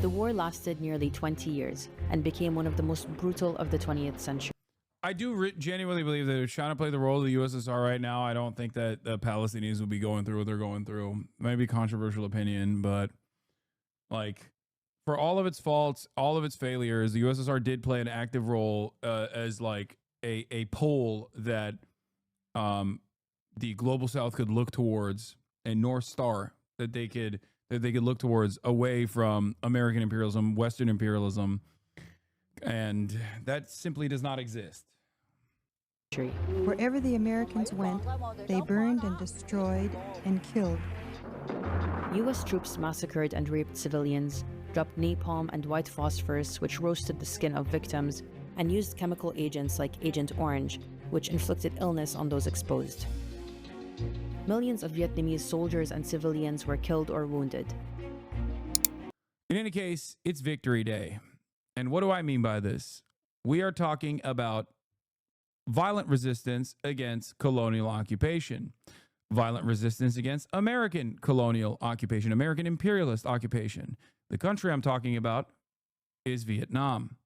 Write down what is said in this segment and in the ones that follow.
The war lasted nearly 20 years and became one of the most brutal of the 20th century. I do genuinely believe that if China played the role of the USSR right now, I don't think that the Palestinians would be going through what they're going through. Maybe controversial opinion, but like for all of its faults, all of its failures, the USSR did play an active role as like a pole that the global South could look towards, a North Star that they could look towards away from American imperialism, Western imperialism, and that simply does not exist. Wherever the Americans went, they burned and destroyed and killed. U.S. troops massacred and raped civilians, dropped napalm and white phosphorus, which roasted the skin of victims, and used chemical agents like Agent Orange, which inflicted illness on those exposed. Millions of Vietnamese soldiers and civilians were killed or wounded. In any case, it's Victory Day. And what do I mean by this? We are talking about violent resistance against colonial occupation, violent resistance against American colonial occupation, American imperialist occupation. The country I'm talking about is Vietnam.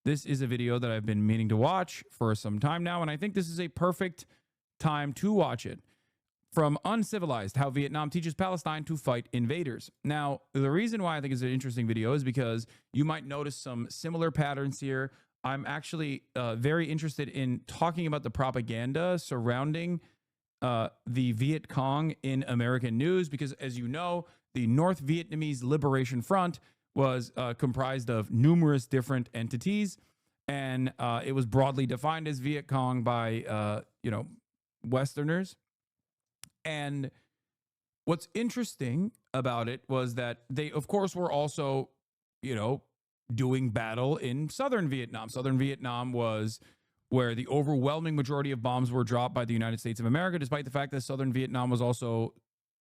This is a video that I've been meaning to watch for some time now, and I think this is a perfect time to watch it. From Uncivilized, How Vietnam Teaches Palestine to Fight Invaders. Now, the reason why I think it's an interesting video is because you might notice some similar patterns here. I'm actually very interested in talking about the propaganda surrounding the Viet Cong in American news, because as you know, the North Vietnamese Liberation Front was comprised of numerous different entities, and it was broadly defined as Viet Cong by, Westerners. And what's interesting about it was that they, of course, were also, doing battle in southern Vietnam. Southern Vietnam was where the overwhelming majority of bombs were dropped by the United States of America, despite the fact that southern Vietnam was also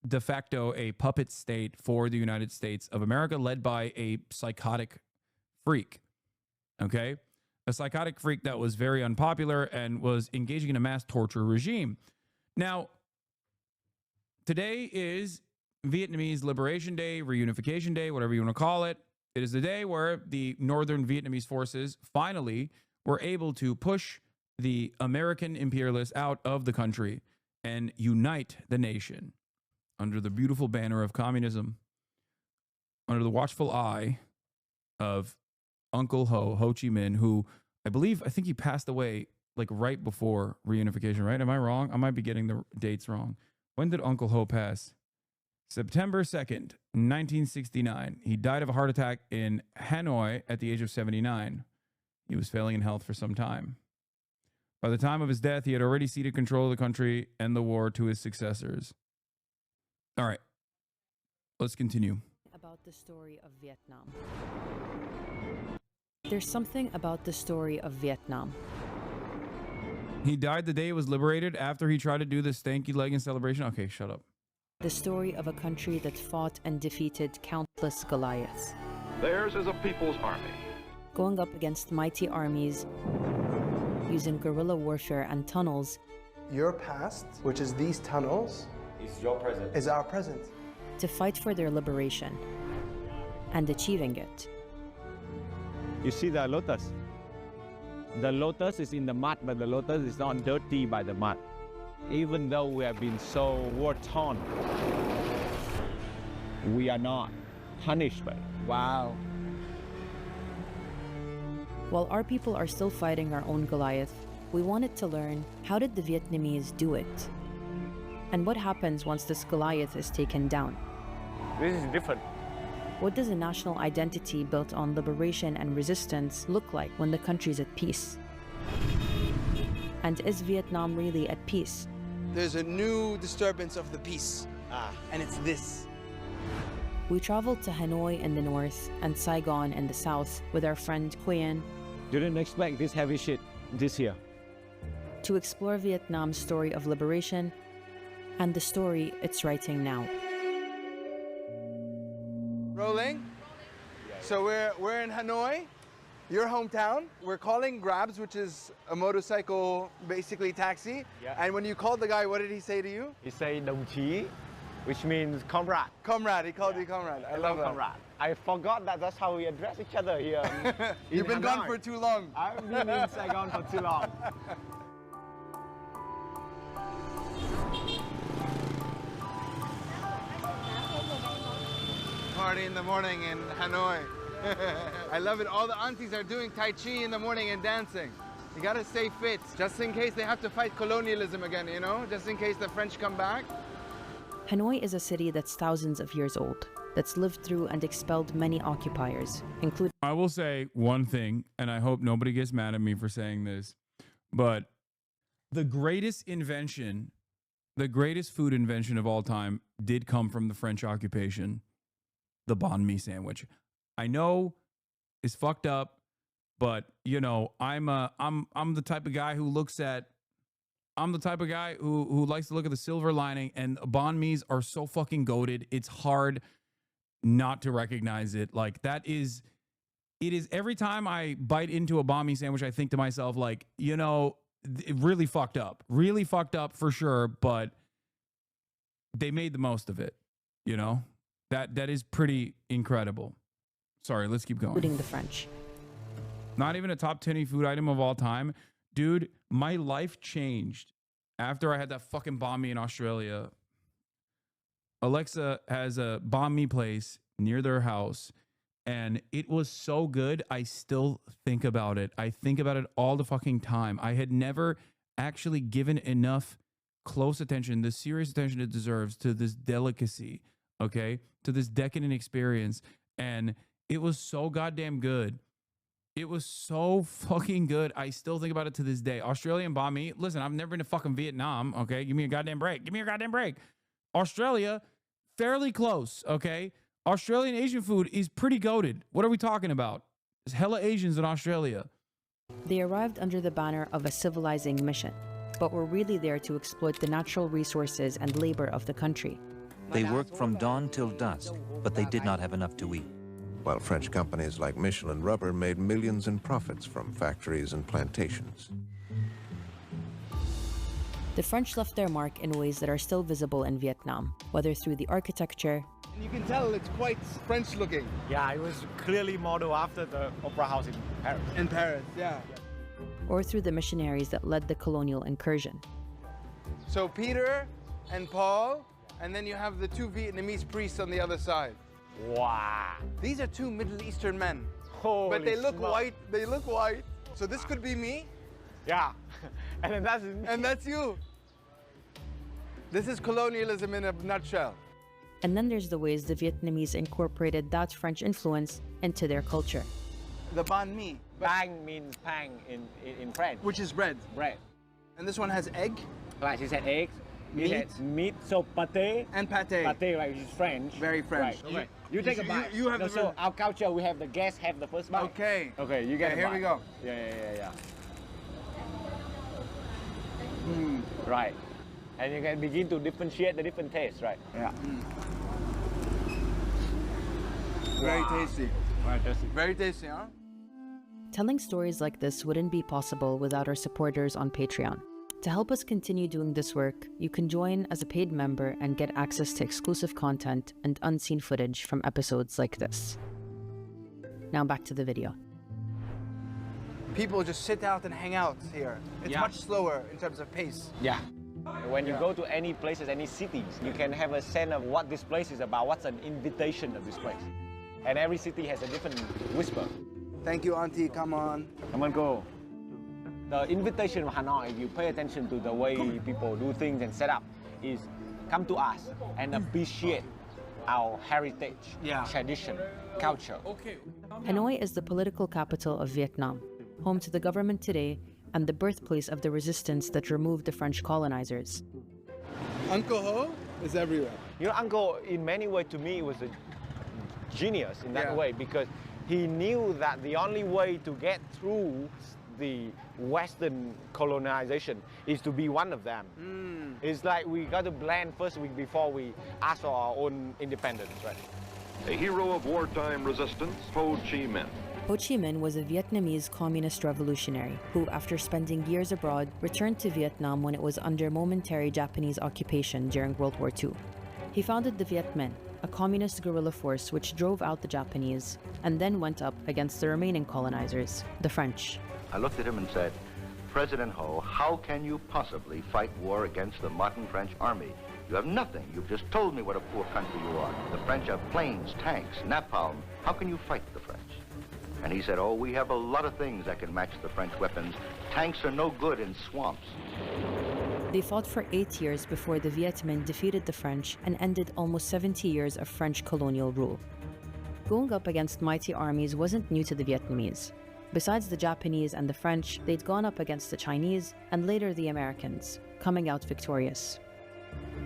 de facto a puppet state for the United States of America, led by a psychotic freak. Okay? A psychotic freak that was very unpopular and was engaging in a mass torture regime. Now, today is Vietnamese Liberation Day, Reunification Day, whatever you want to call it. It is the day where the northern Vietnamese forces finally were able to push the American imperialists out of the country and unite the nation under the beautiful banner of communism, under the watchful eye of Uncle Ho Chi Minh, who I think he passed away like right before reunification, right? Am I wrong? I might be getting the dates wrong. When did Uncle Ho pass? September 2nd, 1969. He died of a heart attack in Hanoi at the age of 79. He was failing in health for some time. By the time of his death, he had already ceded control of the country and the war to his successors. All right, let's continue. About the story of Vietnam. There's something about the story of Vietnam. He died the day it was liberated after he tried to do the stanky leg in celebration. Okay, shut up. The story of a country that fought and defeated countless Goliaths. Theirs is a people's army. Going up against mighty armies, using guerrilla warfare and tunnels. Your past, which is these tunnels, is your present. Is our present. To fight for their liberation and achieving it. You see the lotus? The lotus is in the mud, but the lotus is not dirty by the mud. Even though we have been so war-torn, we are not punished by it. Wow. While our people are still fighting our own Goliath, we wanted to learn, how did the Vietnamese do it? And what happens once this Goliath is taken down? This is different. What does a national identity built on liberation and resistance look like when the country's at peace? And is Vietnam really at peace? There's a new disturbance of the peace, and it's this. We traveled to Hanoi in the north and Saigon in the south with our friend Quyen. Didn't expect this heavy shit this year. To explore Vietnam's story of liberation and the story it's writing now. Rolling? So we're in Hanoi, your hometown. We're calling Grabs, which is a motorcycle, basically taxi. Yeah. And when you called the guy, what did he say to you? He said đồng chí, which means comrade. Comrade, he called you comrade. I love that. Comrade. I forgot that that's how we address each other here. You've been gone for too long. I've been in Saigon for too long. Party in the morning in Hanoi. I love it. All the aunties are doing Tai Chi in the morning and dancing. You gotta stay fit, just in case they have to fight colonialism again, you know? Just in case the French come back. Hanoi is a city that's thousands of years old, that's lived through and expelled many occupiers, including... I will say one thing, and I hope nobody gets mad at me for saying this, but the greatest invention, the greatest food invention of all time did come from the French occupation, the banh mi sandwich. I know it's fucked up, but you know, I'm the type of guy who looks at, I'm the type of guy who likes to look at the silver lining, and banh mi's are so fucking goated. It's hard not to recognize it. Like it is every time I bite into a banh mi sandwich, I think to myself, like, you know, it really fucked up for sure, but they made the most of it, you know? That is pretty incredible. Sorry, let's keep going. Including the French. Not even a top 10 food item of all time. Dude, my life changed after I had that fucking banh mi in Australia. Alexa has a banh mi place near their house, and it was so good. I still think about it. I think about it all the fucking time. I had never actually given enough close attention, the serious attention it deserves to this delicacy, okay? To this decadent experience. And it was so goddamn good. It was so fucking good. I still think about it to this day. Australian banh mi. Listen, I've never been to fucking Vietnam, okay? Give me a goddamn break. Give me a goddamn break. Australia, fairly close, okay? Australian Asian food is pretty goated. What are we talking about? There's hella Asians in Australia. They arrived under the banner of a civilizing mission, but were really there to exploit the natural resources and labor of the country. They worked from dawn till dusk, but they did not have enough to eat. While French companies like Michelin Rubber made millions in profits from factories and plantations. The French left their mark in ways that are still visible in Vietnam, whether through the architecture, And you can tell it's quite French looking. Yeah, it was clearly modeled after the Opera House in Paris. In Paris, yeah. or through the missionaries that led the colonial incursion. So Peter and Paul, and then you have the two Vietnamese priests on the other side. Wow. These are two Middle Eastern men. Holy But they look smoke. white. They look white. So this could be me, Yeah. And then that's... and that's you. This is colonialism in a nutshell. And then there's the ways the Vietnamese incorporated that French influence into their culture. The banh mi, Bang means pang in French. which is bread. Bread. And this one has egg Right, she said eggs. Meat. It has meat, so pâté. and pate. Pâté, right, which is French. Very French. Right, okay. You take a you- bite. you have No, the so first- our culture, we have the guests have the first bite. Okay. Okay, you get Okay, a here bite. we go. Yeah. Right. And you can begin to differentiate the different tastes, right? Yeah. Very tasty. Right, that's it. Very tasty, huh? Telling stories like this wouldn't be possible without our supporters on Patreon. To help us continue doing this work, you can join as a paid member and get access to exclusive content and unseen footage from episodes like this. Now back to the video. People just sit out and hang out here. It's Yeah. much slower in terms of pace. Yeah. When you go to any places, any cities, you can have a sense of what this place is about, what's an invitation of this place. And every city has a different whisper. Thank you, Auntie. Come on. Come on, go. The invitation of Hanoi, if you pay attention to the way people do things and set up, is come to us and appreciate our heritage, Yeah. tradition, culture. Hanoi is the political capital of Vietnam, home to the government today and the birthplace of the resistance that removed the French colonizers. Uncle Ho is everywhere. You know, Uncle, in many ways, to me, was a genius in that Yeah. way, because he knew that the only way to get through the Western colonization is to be one of them. It's like we got to blend first before we ask for our own independence, right? A hero of wartime resistance, Ho Chi Minh. Ho Chi Minh was a Vietnamese communist revolutionary who, after spending years abroad, returned to Vietnam when it was under momentary Japanese occupation during World War II. He founded the Viet Minh, a communist guerrilla force which drove out the Japanese and then went up against the remaining colonizers, the French. I looked at him and said, President Ho, how can you possibly fight war against the modern French army? You have nothing. You've just told me what a poor country you are. The French have planes, tanks, napalm. How can you fight the French? And he said, oh, we have a lot of things that can match the French weapons. Tanks are no good in swamps. They fought for 8 years before the Viet Minh defeated the French and ended almost 70 years of French colonial rule. Going up against mighty armies wasn't new to the Vietnamese. Besides the Japanese and the French, they'd gone up against the Chinese and later the Americans, coming out victorious.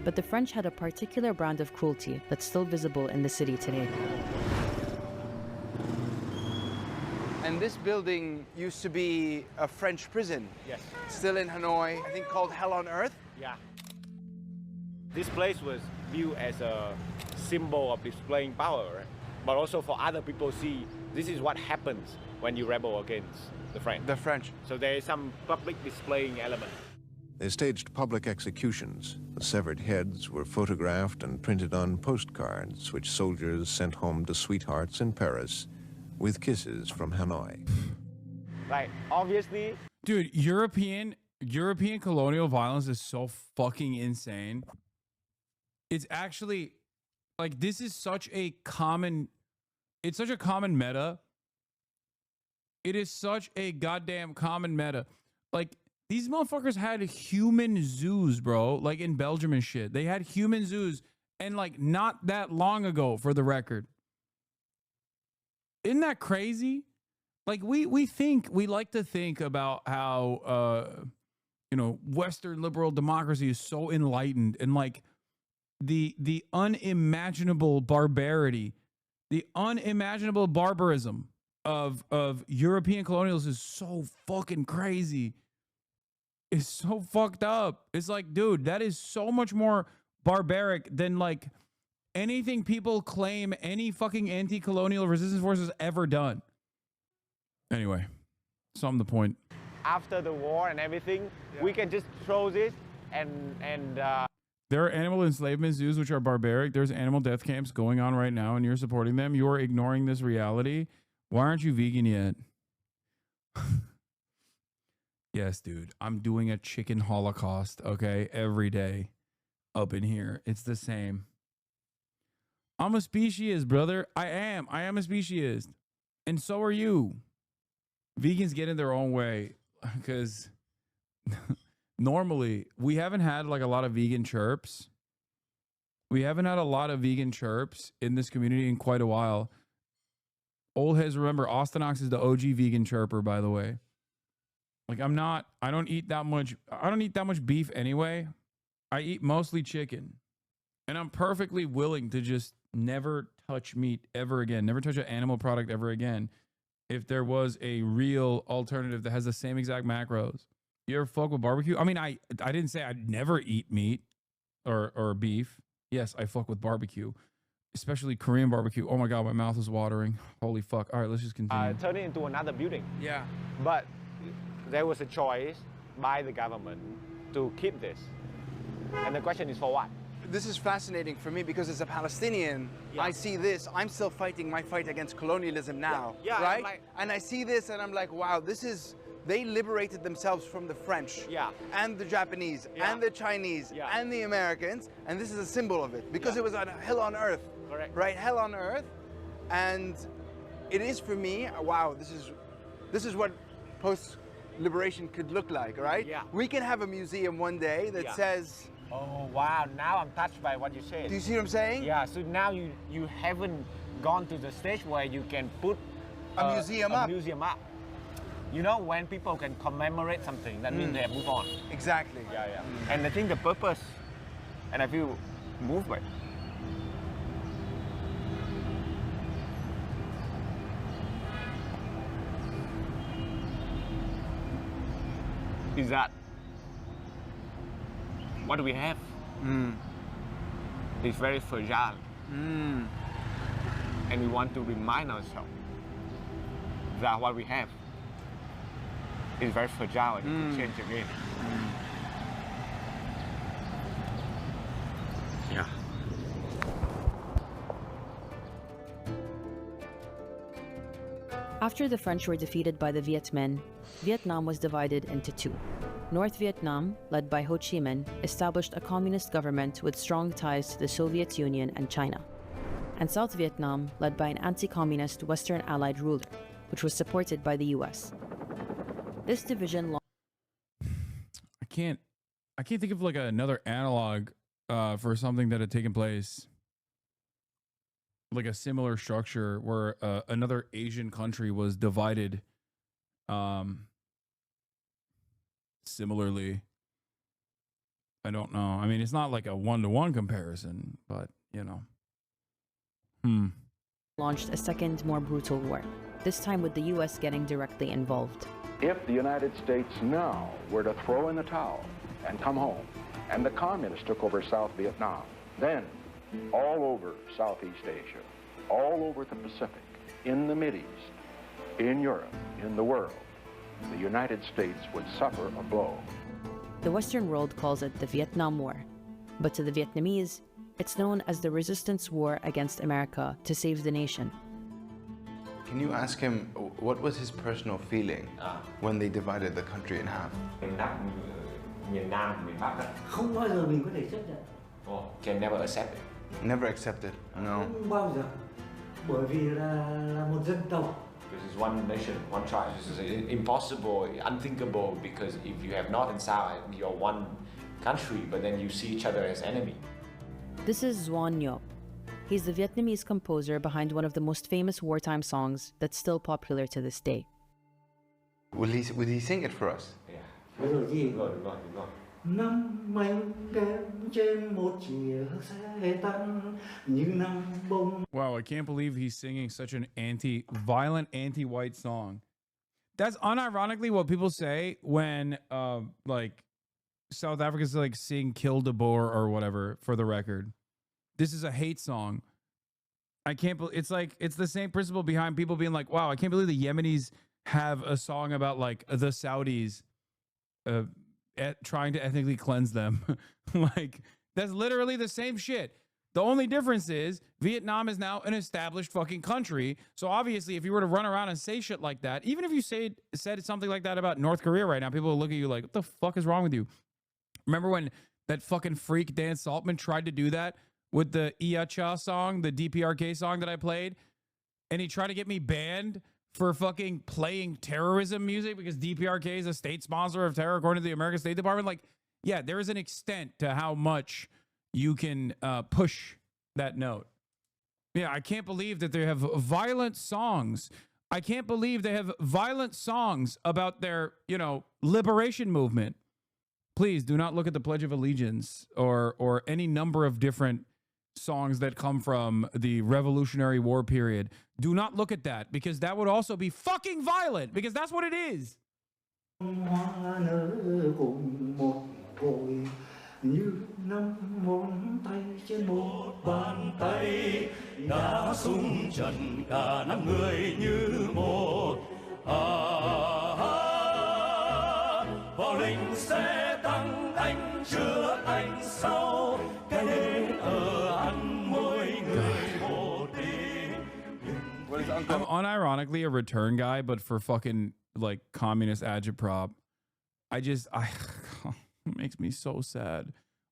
But the French had a particular brand of cruelty that's still visible in the city today. And this building used to be a French prison. Yes. Still in Hanoi, I think called Hell on Earth. Yeah. This place was viewed as a symbol of displaying power, right? But also for other people see this is what happens when you rebel against the French. The French. So there is some public displaying element. They staged public executions. The severed heads were photographed and printed on postcards, which soldiers sent home to sweethearts in Paris with kisses from Hanoi. Like, obviously... Dude, European colonial violence is so fucking insane. It's actually, like, this is such a common... It's such a common meta. It is such a goddamn common meta. Like, these motherfuckers had human zoos, bro. Like, in Belgium and shit. They had human zoos. And, like, not that long ago, for the record. Isn't that crazy? Like, we like to think about how, you know, Western liberal democracy is so enlightened, and like the unimaginable barbarity, the unimaginable barbarism of European colonialism is so fucking crazy. It's so fucked up. It's like, dude, that is so much more barbaric than like anything people claim any fucking anti-colonial resistance force has ever done. Anyway, sum the point. After the war and everything, we can just throw this and there are animal enslavement zoos which are barbaric. There's animal death camps going on right now and you're supporting them. You're ignoring this reality. Why aren't you vegan yet? Yes, dude. I'm doing a chicken holocaust, okay? Every day up in here. It's the same. I'm a speciesist, brother. I am a speciesist. And so are you. Vegans get in their own way because normally we haven't had like a lot of vegan chirps. We haven't had a lot of vegan chirps in this community in quite a while. Old heads remember Austinox is the OG vegan chirper, by the way. Like I don't eat that much beef anyway. I eat mostly chicken. And I'm perfectly willing to just never touch meat ever again. Never touch an animal product ever again. If there was a real alternative that has the same exact macros. You ever fuck with barbecue? I mean, I didn't say I'd never eat meat or beef. Yes, I fuck with barbecue. Especially Korean barbecue. Oh my God, my mouth is watering. Holy fuck. All right, let's just continue. Turn it into another building. Yeah. But there was a choice by the government to keep this. And the question is for what? This is fascinating for me because as a Palestinian, I see this. I'm still fighting my fight against colonialism now, right? And I see this and I'm like, wow, this is, they liberated themselves from the French and the Japanese and the Chinese and the Americans. And this is a symbol of it because it was on hell on earth, right? Hell on earth. And it is for me, wow, this is what post-liberation could look like, right? Yeah. We can have a museum one day that says, oh wow, now I'm touched by what you said. do you see what I'm saying? Yeah, so now you haven't gone to the stage where you can put a museum up. You know, when people can commemorate something, that means they have moved on. Exactly. Yeah. And I think the purpose, and I feel moved by it. Is that what do we have? It's very fragile. And we want to remind ourselves that what we have is very fragile and it can change again. Yeah. After the French were defeated by the Viet Minh, Vietnam was divided into two. North Vietnam, led by Ho Chi Minh, established a communist government with strong ties to the Soviet Union and China. And South Vietnam, led by an anti-communist Western Allied ruler, which was supported by the US. This division I can't think of like another analog for something that had taken place, like a similar structure where another Asian country was divided similarly. I don't know. I mean, it's not like a one-to-one comparison, but you know. Launched a second, more brutal war, this time with the US getting directly involved. If the United States now were to throw in the towel and come home, and the communists took over South Vietnam, then all over Southeast Asia, all over the Pacific, in the Mideast, in Europe, in the world, the United States would suffer a blow. The Western world calls it the Vietnam War, but to the Vietnamese, it's known as the Resistance War against America to save the nation. Can you ask him what was his personal feeling when they divided the country in half? Miền Nam, miền Bắc không bao giờ mình có thể chấp nhận. Can never accept it. Never accepted. No. Không bao giờ. Bởi vì là một dân tộc. This is one nation, one tribe. This is impossible, unthinkable, because if you have North and South, you're one country, but then you see each other as enemy. This is Doan Ngoc. He's the Vietnamese composer behind one of the most famous wartime songs that's still popular to this day. Would he sing it for us? Yeah. Đúng rồi. Năm anh kém trên một chiếc xe tăng như năm bông. Wow, I can't believe he's singing such an violent, anti-white song. That's unironically what people say when, like, South Africa's like sing "Kill de Boer" or whatever. For the record, this is a hate song. I can't believe it's the same principle behind people being like, "Wow, I can't believe the Yemenis have a song about like the Saudis." Trying to ethnically cleanse them. Like, that's literally the same shit. The only difference is Vietnam is now an established fucking country. So obviously, if you were to run around and say shit like that, even if you said something like that about North Korea right now, people will look at you like, what the fuck is wrong with you? Remember when that fucking freak Dan Saltman tried to do that with the Ia Cha song, the DPRK song that I played? And he tried to get me banned for fucking playing terrorism music because DPRK is a state sponsor of terror according to the American State Department. Like, yeah, there is an extent to how much you can push that note. Yeah, I can't believe that they have violent songs. I can't believe they have violent songs about their, liberation movement. Please do not look at the Pledge of Allegiance or any number of different songs that come from the Revolutionary War period. Do not look at that, because that would also be fucking violent, because that's what it is. I'm unironically a return guy, but for fucking like communist agitprop, it makes me so sad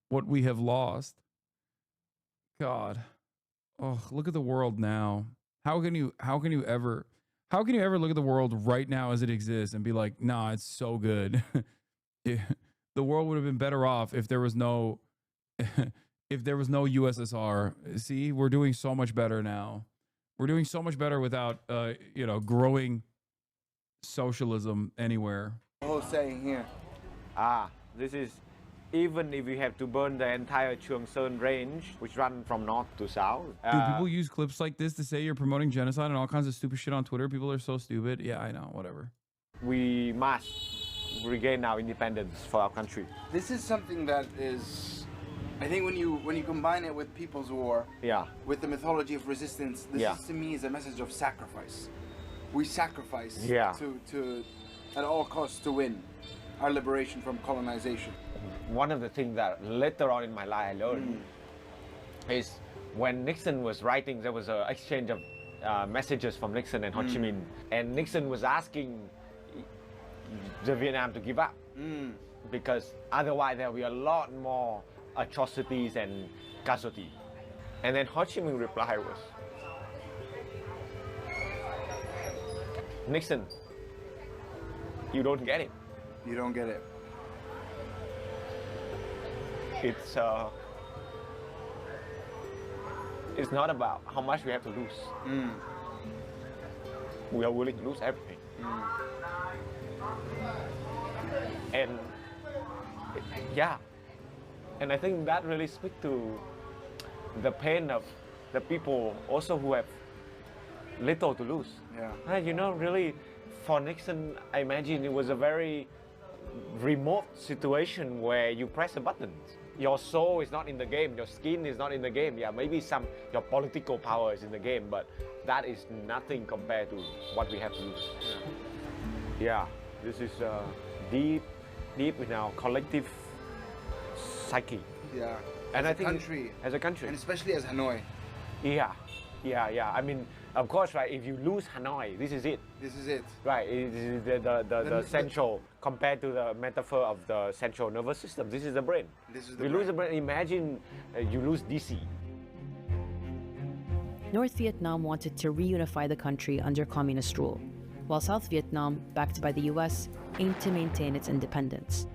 what we have lost. God, oh, look at the world now. How can you ever look at the world right now as it exists and be like, nah, it's so good. The world would have been better off if there was no USSR. See, we're doing so much better now. We're doing so much better without, growing socialism anywhere. The whole saying here. This is, even if you have to burn the entire Chuang Sơn range, which run from north to south. Dude, people use clips like this to say you're promoting genocide and all kinds of stupid shit on Twitter. People are so stupid. Yeah, I know, whatever. We must regain our independence for our country. This is something that is, I think when you combine it with People's War, with the mythology of resistance, this to me is a message of sacrifice. We sacrifice to at all costs to win our liberation from colonization. One of the things that later on in my life I learned is when Nixon was writing, there was an exchange of messages from Nixon and Ho Chi Minh, and Nixon was asking the Vietnam to give up because otherwise there will be a lot more atrocities and casualties. And then Ho Chi Minh reply was, Nixon, you don't get it. You don't get it. It's not about how much we have to lose. We are willing to lose everything. And yeah, and I think that really speaks to the pain of the people also who have little to lose. Yeah. You know, really, for Nixon, I imagine it was a very remote situation where you press a button. Your soul is not in the game, your skin is not in the game. Yeah, maybe your political power is in the game, but that is nothing compared to what we have to lose. Yeah, this is deep in our collective psyche. Yeah. And as I think as a country, and especially as Hanoi. Yeah. I mean, of course, right? If you lose Hanoi, this is it. This is it. Right. It is the central, compared to the metaphor of the central nervous system. This is the brain. This is the brain. Lose the brain. Imagine you lose DC. North Vietnam wanted to reunify the country under communist rule, while South Vietnam, backed by the US, aimed to maintain its independence.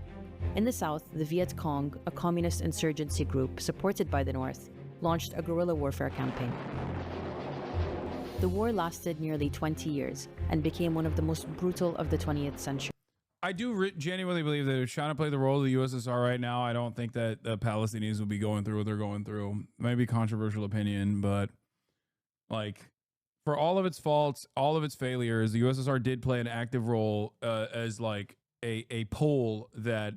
In the South, the Viet Cong, a communist insurgency group supported by the North, launched a guerrilla warfare campaign. The war lasted nearly 20 years and became one of the most brutal of the 20th century. I do genuinely believe that if China played the role of the USSR right now, I don't think that the Palestinians would be going through what they're going through. It might be a controversial opinion, but like, for all of its faults, all of its failures, the USSR did play an active role as like a pole that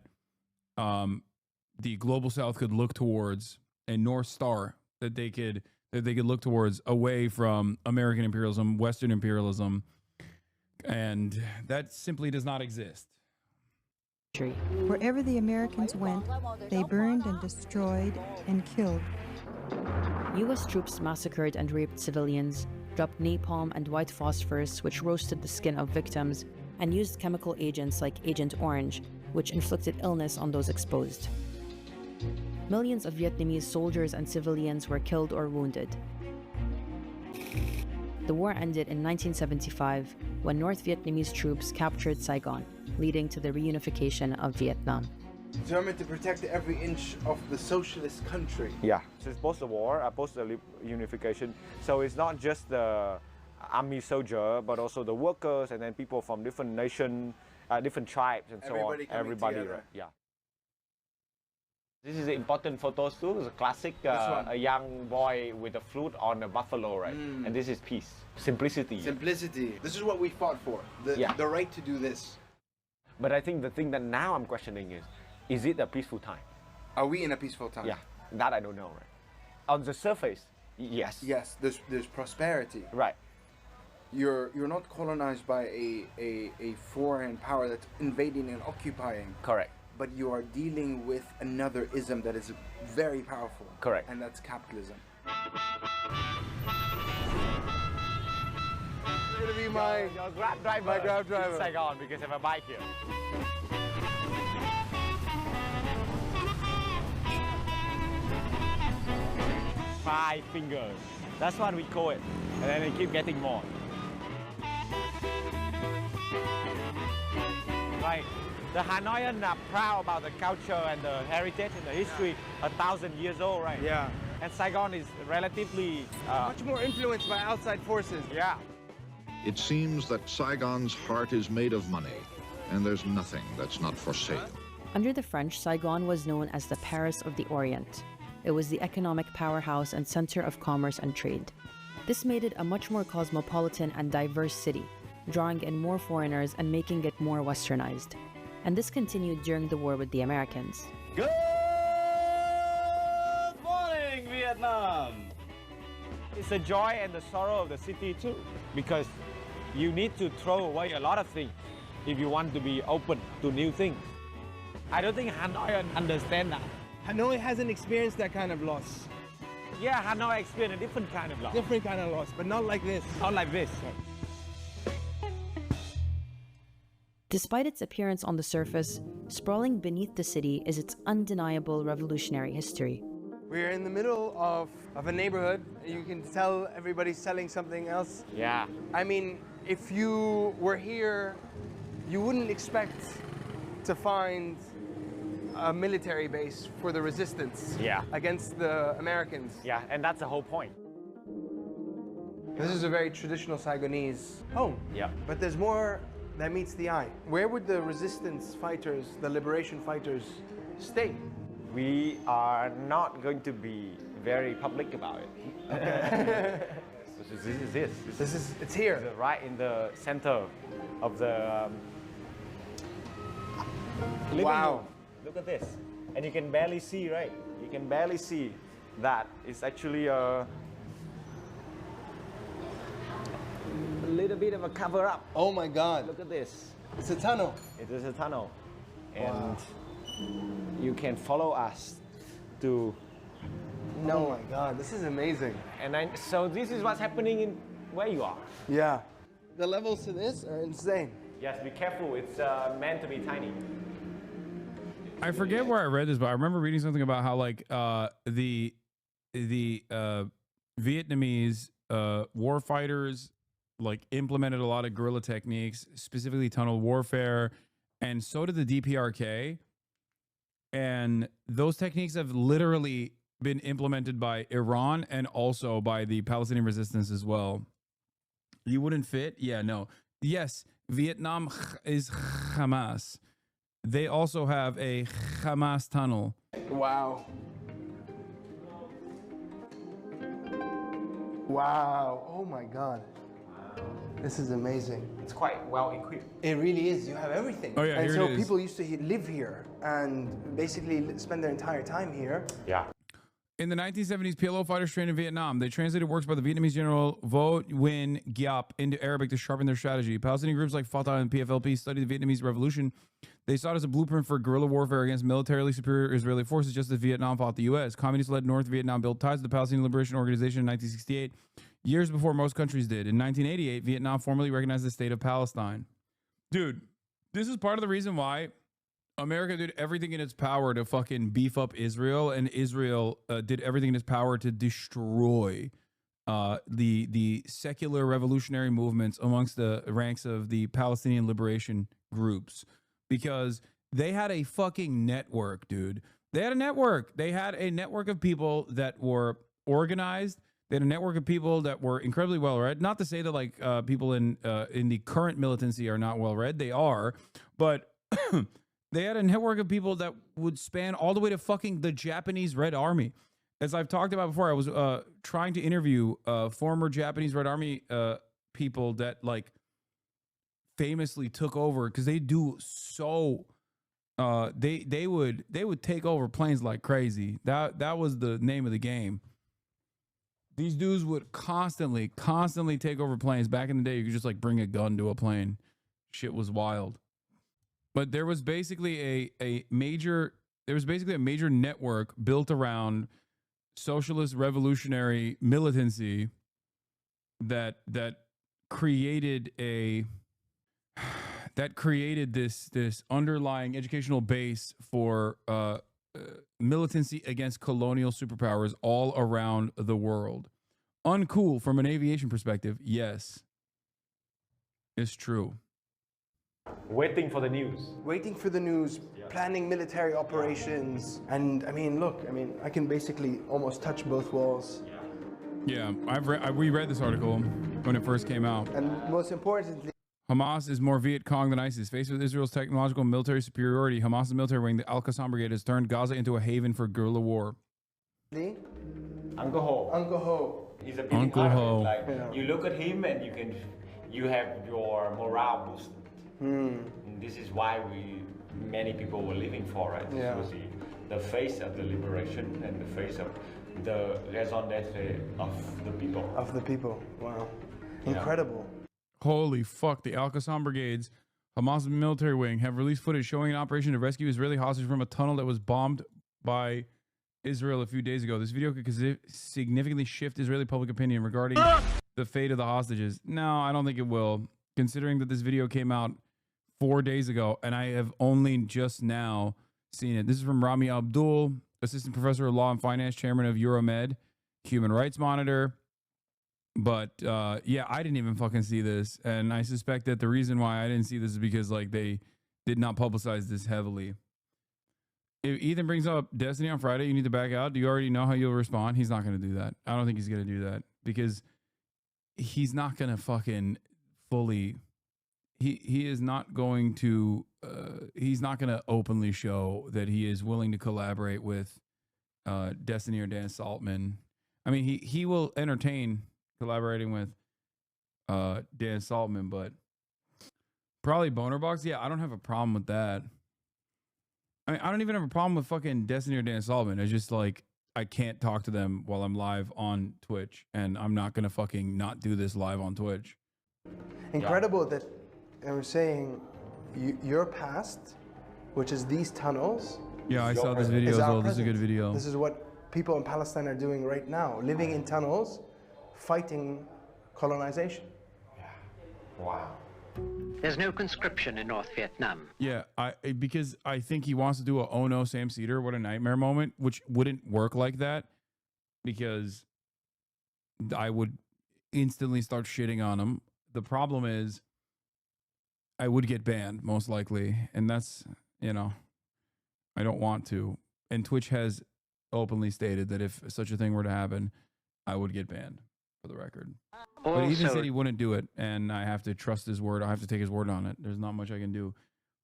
the global South could look towards, a North Star that they could look towards away from American imperialism, Western imperialism, and that simply does not exist. Wherever the Americans went, they burned and destroyed and killed. US troops massacred and raped civilians, dropped napalm and white phosphorus which roasted the skin of victims, and used chemical agents like Agent Orange, which inflicted illness on those exposed. Millions of Vietnamese soldiers and civilians were killed or wounded. The war ended in 1975 when North Vietnamese troops captured Saigon, leading to the reunification of Vietnam. Determined to protect every inch of the socialist country. Yeah, since post the war, post the unification, so it's not just the army soldier, but also the workers and then people from different nations, different tribes and so on. Everybody, right? Yeah. This is important photos too. It's a classic, a young boy with a flute on a buffalo, right? And this is peace, simplicity. Simplicity. This is what we fought for, the right to do this. But I think the thing that now I'm questioning is it a peaceful time? Are we in a peaceful time? Yeah, that I don't know, right? On the surface, yes. Yes, there's prosperity. Right. You're not colonized by a foreign power that's invading and occupying. Correct. But you are dealing with another ism that is very powerful. Correct. And that's capitalism. You're gonna be my Grab driver. My Grab driver. In Saigon because I have a bike here. Five fingers. That's what we call it. And then they keep getting more. Right. The Hanoian are proud about the culture and the heritage and the history, 1,000 years old, right? Yeah. And Saigon is relatively... much more influenced by outside forces. Yeah. It seems that Saigon's heart is made of money, and there's nothing that's not for sale. Under the French, Saigon was known as the Paris of the Orient. It was the economic powerhouse and center of commerce and trade. This made it a much more cosmopolitan and diverse city, drawing in more foreigners and making it more westernized. And this continued during the war with the Americans. Good morning, Vietnam! It's the joy and the sorrow of the city too, because you need to throw away a lot of things if you want to be open to new things. I don't think Hanoi understand that. Hanoi hasn't experienced that kind of loss. Yeah, Hanoi experienced a different kind of loss. Different kind of loss, but not like this. Not like this. Despite its appearance on the surface, sprawling beneath the city is its undeniable revolutionary history. We're in the middle of a neighborhood. You can tell everybody's selling something else. Yeah. I mean, if you were here, you wouldn't expect to find a military base for the resistance against the Americans. Yeah, and that's the whole point. This is a very traditional Saigonese home. Yeah. But there's more that meets the eye. Where would the resistance fighters, the liberation fighters, stay? We are not going to be very public about it. It's here. Right in the center of the living room. Look at this. And you can barely see, right? You can barely see that it's actually a little bit of a cover up. Oh my God. Look at this. It's a tunnel. It is a tunnel. And you can follow us to... Oh my God, this is amazing. And so this is what's happening in where you are. Yeah. The levels to this are insane. Yes, be careful. It's meant to be tiny. I forget where I read this, but I remember reading something about how like the Vietnamese war fighters like implemented a lot of guerrilla techniques, specifically tunnel warfare, and so did the DPRK. And those techniques have literally been implemented by Iran and also by the Palestinian resistance as well. You wouldn't fit? Yeah, no. Yes, Vietnam is Hamas. They also have a Hamas tunnel. Wow. Wow. Oh my God. This is amazing. It's quite well equipped. It really is. You have everything. Oh yeah, and here so it is. people used to live here and basically spend their entire time here. Yeah. In the 1970s, PLO fighters trained in Vietnam. They translated works by the Vietnamese general Vo Nguyen Giap into Arabic to sharpen their strategy. Palestinian groups like Fatah and PFLP studied the Vietnamese revolution. They saw it as a blueprint for guerrilla warfare against militarily superior Israeli forces, just as Vietnam fought the U.S. Communist-led North Vietnam built ties to the Palestinian Liberation Organization in 1968, years before most countries did. In 1988, Vietnam formally recognized the state of Palestine. Dude, this is part of the reason why America did everything in its power to fucking beef up Israel, and Israel did everything in its power to destroy the secular revolutionary movements amongst the ranks of the Palestinian liberation groups, because they had a fucking network, dude. They had a network. They had a network of people that were organized. They had a network of people that were incredibly well read. Not to say that like people in the current militancy are not well read. They are, but they had a network of people that would span all the way to fucking the Japanese Red Army. As I've talked about before, I was trying to interview former Japanese Red Army people that like famously took over, because they do so. They would take over planes like crazy. That was the name of the game. These dudes would constantly take over planes. Back in the day, you could just like bring a gun to a plane. Shit was wild. But there was basically a major network built around socialist revolutionary militancy that created this underlying educational base for militancy against colonial superpowers all around the world. Uncool from an aviation perspective, yes. It's true. Waiting for the news. Waiting for the news, planning military operations. And I mean, look, I can basically almost touch both walls. Yeah, we read this article when it first came out. And most importantly, Hamas is more Viet Cong than ISIS. Faced with Israel's technological and military superiority, Hamas's military wing, the Al-Qassam Brigade, has turned Gaza into a haven for guerrilla war. Uncle Ho. Uncle Ho. He's a big Uncle Ho. Like, you look at him and you have your morale boosted. And this is why many people were living for it. This was the face of the liberation and the face of the raison d'être of the people. Of the people. Wow. Incredible. Holy fuck, the Al-Qassam Brigades, Hamas military wing, have released footage showing an operation to rescue Israeli hostages from a tunnel that was bombed by Israel a few days ago. This video could significantly shift Israeli public opinion regarding the fate of the hostages. No, I don't think it will, considering that this video came out 4 days ago, and I have only just now seen it. This is from Rami Abdul, assistant professor of law and finance, chairman of Euromed, Human Rights Monitor. But yeah, I didn't even fucking see this, and I suspect that the reason why I didn't see this is because like they did not publicize this heavily. If Ethan brings up Destiny on Friday, you need to back out. Do you already know how you'll respond? He's not going to do that. I don't think he's going to do that because he's not going to fucking fully. He is not going to. He's not going to openly show that he is willing to collaborate with Destiny or Dan Saltman. I mean, he will entertain collaborating with Dan Saltman, but probably Boner Box. Yeah, I don't have a problem with that. I mean, I don't even have a problem with fucking Destiny or Dan Saltman. It's just like I can't talk to them while I'm live on Twitch, and I'm not gonna fucking not do this live on Twitch. Incredible that I'm saying your past, which is these tunnels. Yeah, I saw this video as well. This is a good video. This is what people in Palestine are doing right now, living in tunnels, fighting colonization. Wow. There's no conscription in North Vietnam. Yeah, because I think he wants to do a oh no Sam Cedar, what a nightmare moment, which wouldn't work like that because I would instantly start shitting on him. The problem is I would get banned most likely, and that's, you know, I don't want to. And Twitch has openly stated that if such a thing were to happen, I would get banned, for the record. But he even said he wouldn't do it, and I have to trust his word. I have to take his word on it. There's not much I can do.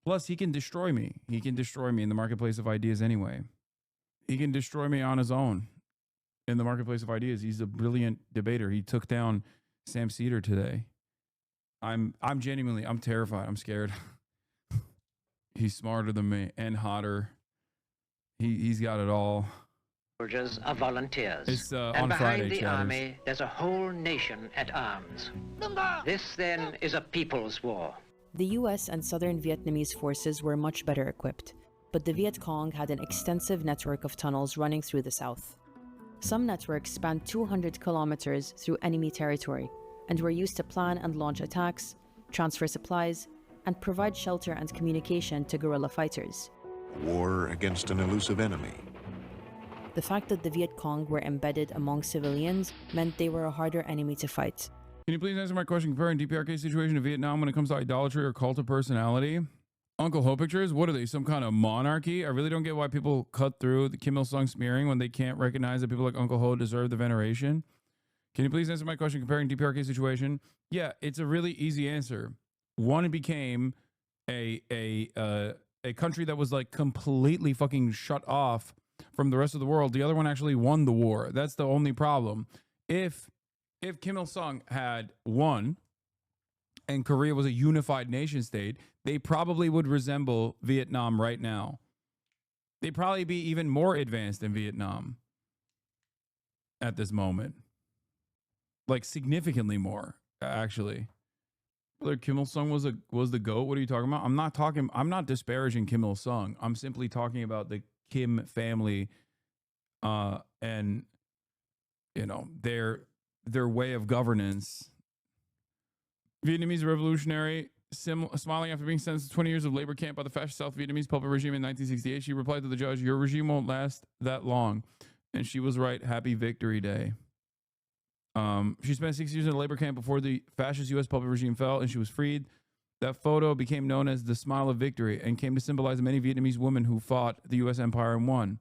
Plus, he can destroy me. He can destroy me in the marketplace of ideas anyway. He can destroy me on his own in the marketplace of ideas. He's a brilliant debater. He took down Sam Cedar today. I'm genuinely, I'm terrified. I'm scared. He's smarter than me and hotter. He's got it all. Soldiers are volunteers. It's and on behind Friday, the chatters. army, there's a whole nation at arms. This, then, is a people's war. The US and southern Vietnamese forces were much better equipped, but the Viet Cong had an extensive network of tunnels running through the south. Some networks spanned 200 kilometers through enemy territory and were used to plan and launch attacks, transfer supplies, and provide shelter and communication to guerrilla fighters. War against an elusive enemy. The fact that the Viet Cong were embedded among civilians meant they were a harder enemy to fight. Can you please answer my question comparing DPRK situation to Vietnam when it comes to idolatry or cult of personality? Uncle Ho pictures? What are they, some kind of monarchy? I really don't get why people cut through the Kim Il-sung smearing when they can't recognize that people like Uncle Ho deserve the veneration. Can you please answer my question comparing DPRK situation? Yeah, it's a really easy answer. One became a country that was like completely fucking shut off from the rest of the world. The other one actually won the war. That's the only problem. If Kim Il-sung had won and Korea was a unified nation state, they probably would resemble Vietnam right now. They'd probably be even more advanced than Vietnam at this moment. Like significantly more, actually. Whether Kim Il-sung was the GOAT, what are you talking about? I'm not disparaging Kim Il-sung. I'm simply talking about the Kim family and you know their way of governance. Vietnamese revolutionary smiling after being sentenced to 20 years of labor camp by the fascist South Vietnamese puppet regime in 1968. She replied to the judge, "Your regime won't last that long," and she was right. Happy Victory Day. She spent 6 years in a labor camp before the fascist U.S. puppet regime fell, and she was freed. That photo became known as the Smile of Victory and came to symbolize many Vietnamese women who fought the U.S. empire and won.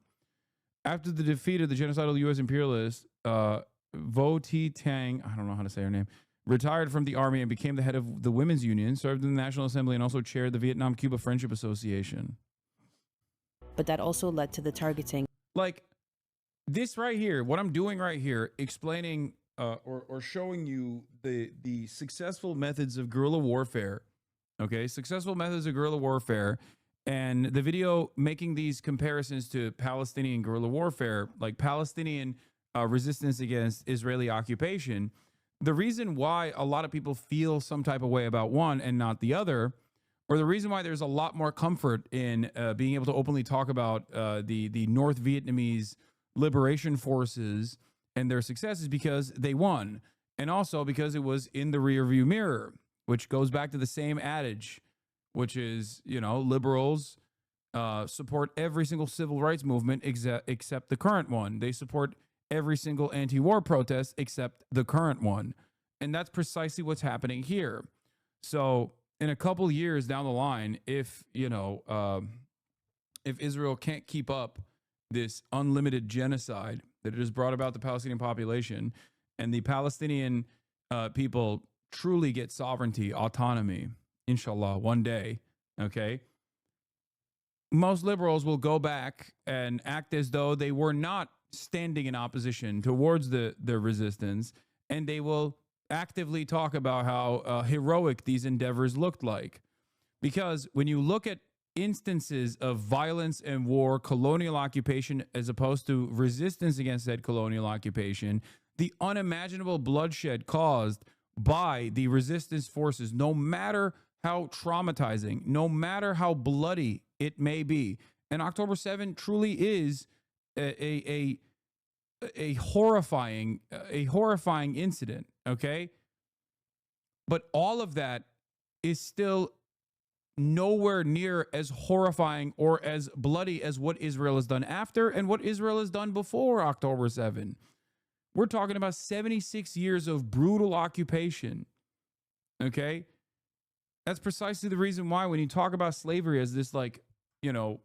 After the defeat of the genocidal U.S. imperialists, Vo Thi Tang, I don't know how to say her name, retired from the army and became the head of the Women's Union, served in the National Assembly, and also chaired the Vietnam-Cuba Friendship Association. But that also led to the targeting. Like, this right here, what I'm doing right here, explaining or showing you the successful methods of guerrilla warfare, okay? Successful methods of guerrilla warfare, and the video making these comparisons to Palestinian guerrilla warfare, like Palestinian resistance against Israeli occupation. The reason why a lot of people feel some type of way about one and not the other, or the reason why there's a lot more comfort in being able to openly talk about the North Vietnamese liberation forces and their success is because they won. And also because it was in the rearview mirror, which goes back to the same adage, which is, you know, liberals support every single civil rights movement except the current one. They support every single anti-war protest except the current one. And that's precisely what's happening here. So in a couple years down the line, if, you know, if Israel can't keep up this unlimited genocide that it has brought about the Palestinian population, and the Palestinian people truly get sovereignty, autonomy, inshallah, one day, okay, most liberals will go back and act as though they were not standing in opposition towards the resistance, and they will actively talk about how heroic these endeavors looked like. Because when you look at instances of violence and war, colonial occupation, as opposed to resistance against that colonial occupation, the unimaginable bloodshed caused by the resistance forces, no matter how traumatizing, no matter how bloody it may be. And October 7 truly is a horrifying incident, okay? But all of that is still nowhere near as horrifying or as bloody as what Israel has done after and what Israel has done before October 7. We're talking about 76 years of brutal occupation, okay? That's precisely the reason why when you talk about slavery as this, like, you know,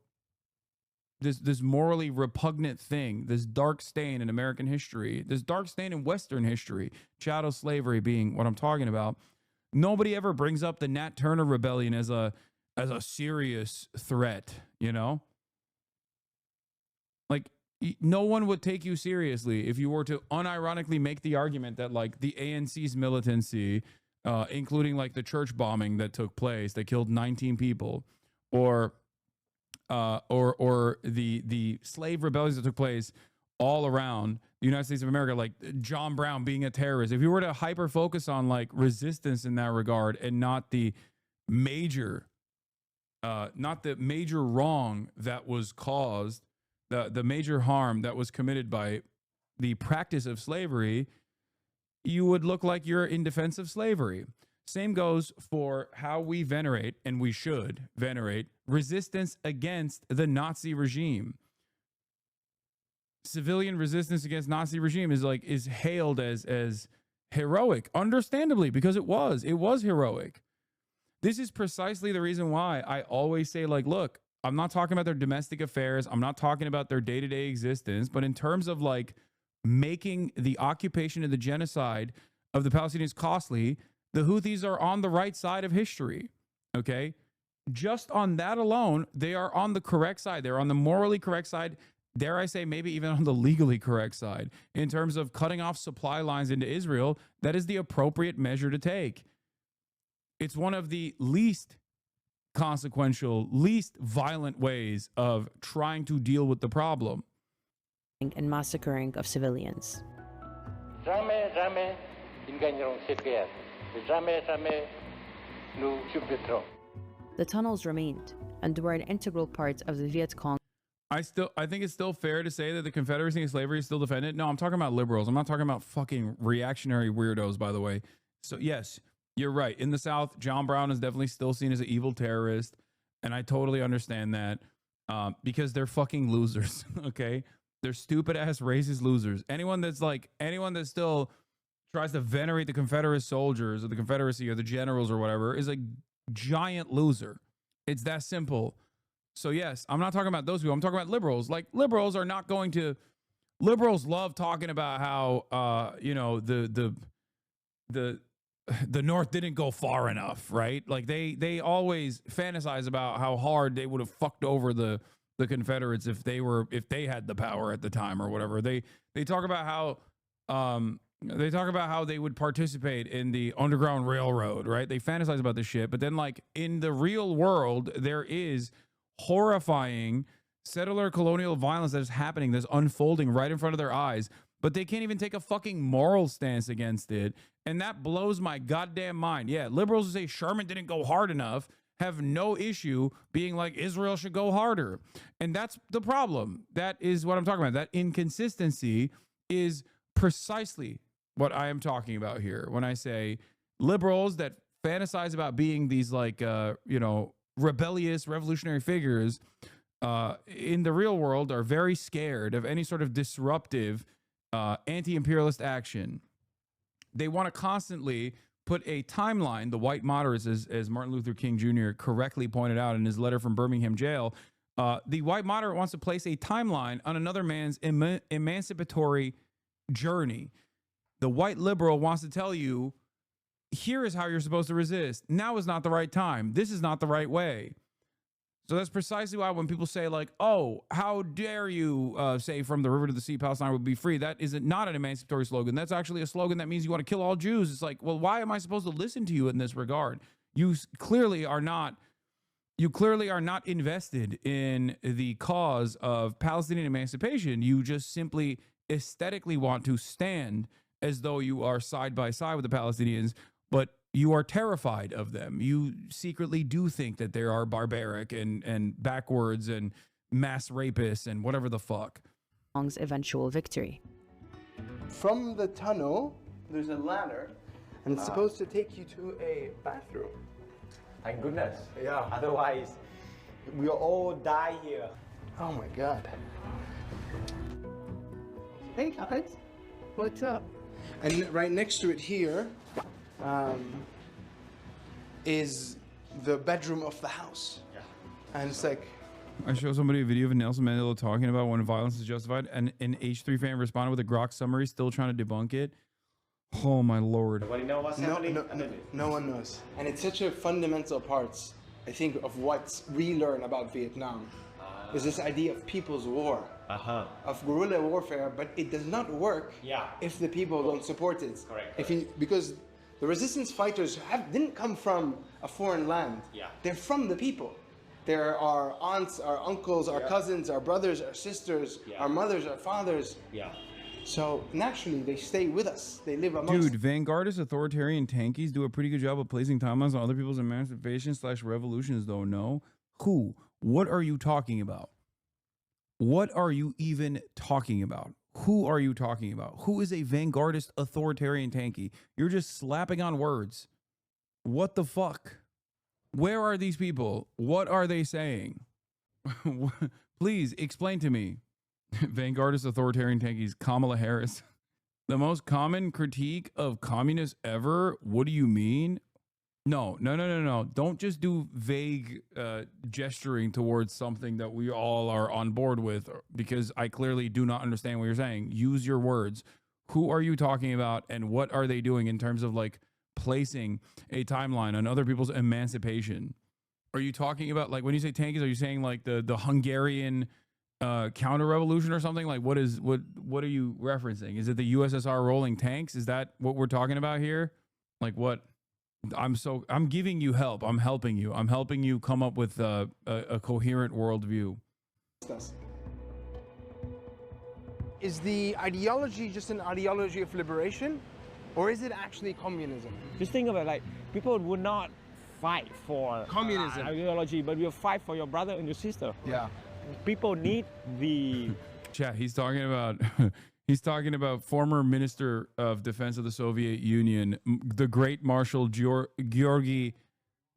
this morally repugnant thing, this dark stain in American history, this dark stain in Western history, chattel slavery being what I'm talking about, nobody ever brings up the Nat Turner Rebellion as a serious threat, you know? Like, no one would take you seriously if you were to unironically make the argument that, like, the ANC's militancy, including like the church bombing that took place that killed 19 people, or the slave rebellions that took place all around the United States of America, like John Brown being a terrorist. If you were to hyper focus on like resistance in that regard and not the major wrong that was caused, the major harm that was committed by the practice of slavery, you would look like you're in defense of slavery. Same goes for how we venerate, and we should venerate, resistance against the Nazi regime. Civilian resistance against Nazi regime is hailed as heroic, understandably, because it was heroic. This is precisely the reason why I always say, like, look, I'm not talking about their domestic affairs. I'm not talking about their day-to-day existence, but in terms of like making the occupation and the genocide of the Palestinians costly, the Houthis are on the right side of history, okay? Just on that alone, they are on the correct side. They're on the morally correct side. Dare I say, maybe even on the legally correct side. In terms of cutting off supply lines into Israel, that is the appropriate measure to take. It's one of the least consequential, least violent ways of trying to deal with the problem. And massacring of civilians. Jamais, jamais, ils gagneront cette guerre. Jamais, jamais, nous subirons. The tunnels remained and were an integral part of the Viet Cong. I think it's still fair to say that the Confederacy and slavery is still defended. No, I'm talking about liberals. I'm not talking about fucking reactionary weirdos, by the way. So yes, you're right. In the South, John Brown is definitely still seen as an evil terrorist. And I totally understand that because they're fucking losers. Okay. They're stupid ass racist losers. Anyone that still tries to venerate the Confederate soldiers or the Confederacy or the generals or whatever is a giant loser. It's that simple. So yes, I'm not talking about those people. I'm talking about liberals. Like, liberals are not going to. Liberals love talking about how you know, the North didn't go far enough, right? Like they always fantasize about how hard they would have fucked over the Confederates if they had the power at the time or whatever. They talk about how they would participate in the Underground Railroad, right? They fantasize about this shit, but then like in the real world, there is horrifying settler colonial violence that is happening, that's unfolding right in front of their eyes, but they can't even take a fucking moral stance against it. And that blows my goddamn mind. Yeah, liberals say Sherman didn't go hard enough. have no issue being like Israel should go harder. And that's the problem. That is what I'm talking about. That inconsistency is precisely what I am talking about here when I say liberals that fantasize about being these like rebellious revolutionary figures in the real world are very scared of any sort of disruptive anti-imperialist action. They want to constantly put a timeline. The white moderates, as Martin Luther King Jr. correctly pointed out in his letter from Birmingham jail, the white moderate wants to place a timeline on another man's emancipatory journey. The white liberal wants to tell you, here is how you're supposed to resist. Now is not the right time. This is not the right way. So that's precisely why when people say like, oh, how dare you say from the river to the sea, Palestine will be free. That is not an emancipatory slogan. That's actually a slogan that means you want to kill all Jews. It's like, well, why am I supposed to listen to you in this regard? You clearly are not invested in the cause of Palestinian emancipation. You just simply aesthetically want to stand as though you are side by side with the Palestinians, but you are terrified of them. You secretly do think that they are barbaric and backwards and mass rapists and whatever the fuck. Eventual victory. From the tunnel, there's a ladder, and it's supposed to take you to a bathroom. Thank goodness. Yeah. Otherwise, we'll all die here. Oh my God. Hey guys, what's up? And right next to it here is the bedroom of the house. Yeah. And it's like, I showed somebody a video of Nelson Mandela talking about when violence is justified, and an H3 fan responded with a grok summary, still trying to debunk it. Oh my lord. Nobody knows what's happening? No one knows. And it's such a fundamental part, I think, of what we learn about Vietnam. Is this idea of people's war, of guerrilla warfare, but it does not work if the people don't support it. Correct. Because the resistance fighters didn't come from a foreign land. They're from the people. They're our aunts, our uncles, our cousins, our brothers, our sisters, our mothers, our fathers. So naturally, they stay with us. They live amongst. Dude, vanguardist authoritarian tankies do a pretty good job of placing timelines on other people's emancipation/revolutions, though. No, who? What are you talking about? What are you even talking about? Who are you talking about? Who is a vanguardist authoritarian tanky? You're just slapping on words. What the fuck? Where are these people? What are they saying? Please explain to me. Vanguardist authoritarian tankies, Kamala Harris. The most common critique of communists ever? What do you mean? No. Don't just do vague gesturing towards something that we all are on board with, because I clearly do not understand what you're saying. Use your words. Who are you talking about, and what are they doing in terms of like placing a timeline on other people's emancipation? Are you talking about, like, when you say tankies, are you saying like the Hungarian counter revolution or something? Like, what are you referencing? Is it the USSR rolling tanks? Is that what we're talking about here? Like, what? I'm giving you help. I'm helping you. I'm helping you come up with a coherent worldview. Is the ideology just an ideology of liberation, or is it actually communism? Just think about it, like, people would not fight for communism ideology, but will fight for your brother and your sister. Yeah. People need the... Chat, he's talking about former Minister of Defense of the Soviet Union, the great Marshal Georgy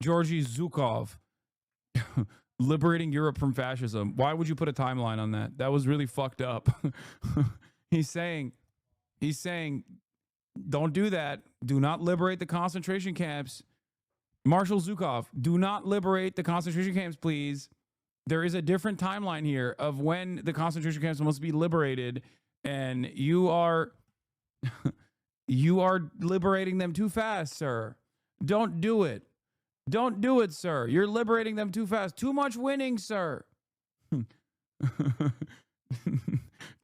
Zhukov, liberating Europe from fascism. Why would you put a timeline on that? That was really fucked up. He's saying, don't do that. Do not liberate the concentration camps. Marshal Zhukov, do not liberate the concentration camps, please. There is a different timeline here of when the concentration camps must be liberated, and you are liberating them too fast, sir. Don't do it. Don't do it, sir. You're liberating them too fast. Too much winning, sir.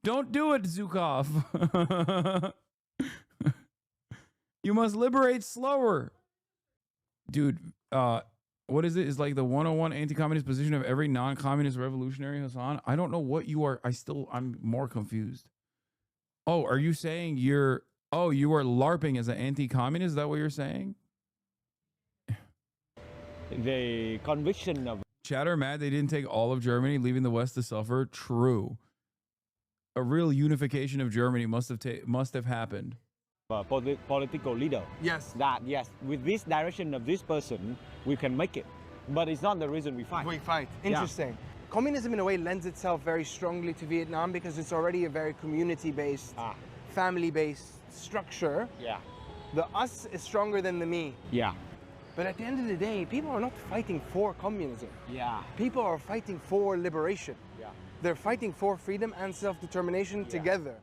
Don't do it, Zhukov. You must liberate slower. Dude, what is it? Is like the 101 anti-communist position of every non-communist revolutionary, Hasan? I don't know what you are. I'm more confused. Oh, are you saying you are LARPing as an anti-communist? Is that what you're saying? the conviction of... Chatter mad they didn't take all of Germany, leaving the West to suffer. True. A real unification of Germany must have happened. Political leader. Yes. That, yes, with this direction of this person, we can make it. But it's not the reason we fight. We fight. Interesting. Yeah. Communism, in a way, lends itself very strongly to Vietnam because it's already a very community-based, family-based structure. Yeah. The us is stronger than the me. Yeah. But at the end of the day, people are not fighting for communism. Yeah. People are fighting for liberation. Yeah. They're fighting for freedom and self-determination together.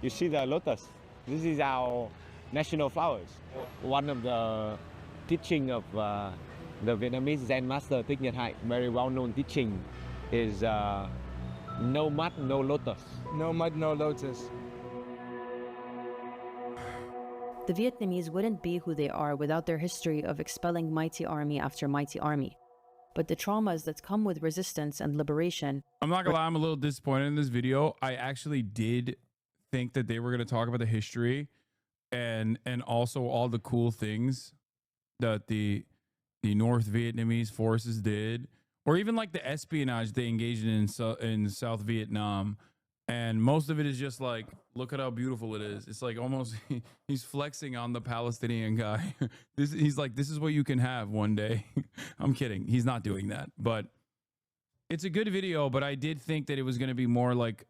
You see the lotus? This is our national flowers. One of the teaching of the Vietnamese Zen master Thich Nhat Hanh, very well-known teaching, is no mud, no lotus. No mud, no lotus. The Vietnamese wouldn't be who they are without their history of expelling mighty army after mighty army. But the traumas that come with resistance and liberation... I'm not gonna lie, I'm a little disappointed in this video. I actually did think that they were gonna talk about the history and also all the cool things that the North Vietnamese forces did, or even like the espionage they engaged in South Vietnam. And most of it is just like, look at how beautiful it is. It's like almost he's flexing on the Palestinian guy. He's like, this is what you can have one day. I'm kidding. He's not doing that. But it's a good video, but I did think that it was going to be more like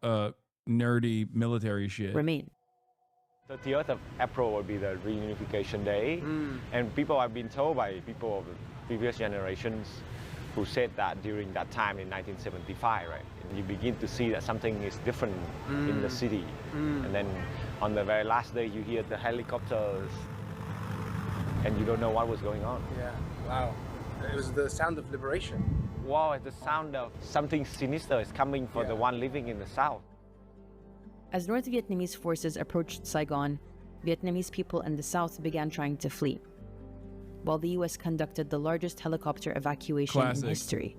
nerdy military shit. Remain. 30th of April will be the reunification day. And people have been told by people of previous generations who said that during that time in 1975, right? And you begin to see that something is different in the city. And then on the very last day, you hear the helicopters and you don't know what was going on. Yeah, wow. It was the sound of liberation. Wow, it's the sound of something sinister is coming for the one living in the south. As North Vietnamese forces approached Saigon, Vietnamese people in the south began trying to flee, while the US conducted the largest helicopter evacuation in history.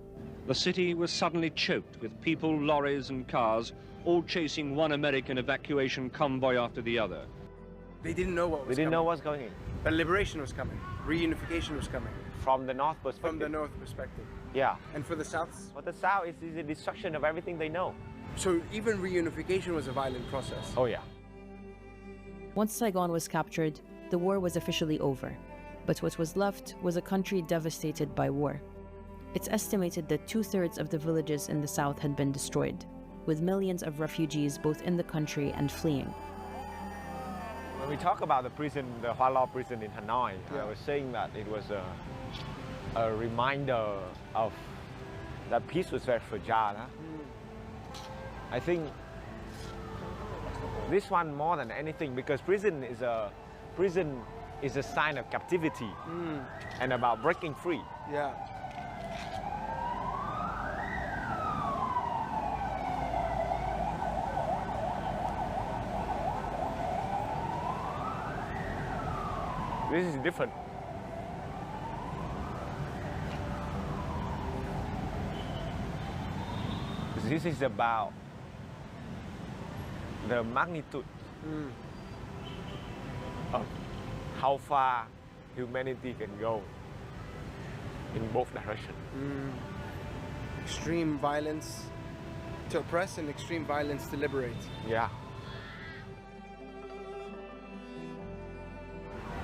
The city was suddenly choked with people, lorries and cars, all chasing one American evacuation convoy after the other. They didn't know what was coming. They didn't know what's going on. But liberation was coming. Reunification was coming. From the north perspective. From the north perspective. Yeah. And for the south? For the south, it's the destruction of everything they know. So even reunification was a violent process. Oh, yeah. Once Saigon was captured, the war was officially over. But what was left was a country devastated by war. It's estimated that 2/3 of the villages in the south had been destroyed, with millions of refugees both in the country and fleeing. When we talk about the prison, the Hoa Lo prison in Hanoi, I was saying that it was a reminder of that peace was very fragile. Huh? I think this one more than anything, because prison is a sign of captivity and about breaking free. Yeah. This is different. This is about the magnitude of how far humanity can go in both directions. Extreme violence to oppress and extreme violence to liberate. Yeah.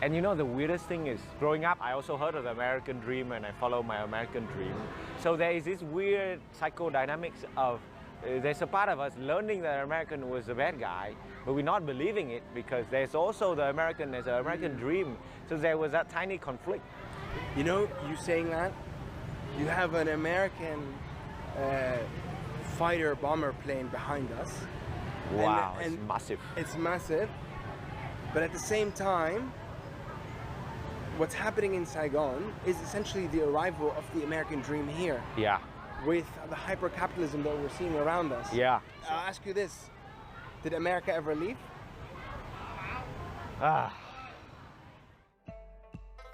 And you know, the weirdest thing is, growing up, I also heard of the American dream and I followed my American dream. So there is this weird psychodynamics of, there's a part of us learning that American was a bad guy, but we're not believing it because there's also there's an American dream. So there was that tiny conflict. You know, you saying that, you have an American fighter bomber plane behind us. Wow, it's massive. It's massive, but at the same time, what's happening in Saigon is essentially the arrival of the American dream here. Yeah. With the hyper-capitalism that we're seeing around us. Yeah. I'll ask you this, did America ever leave?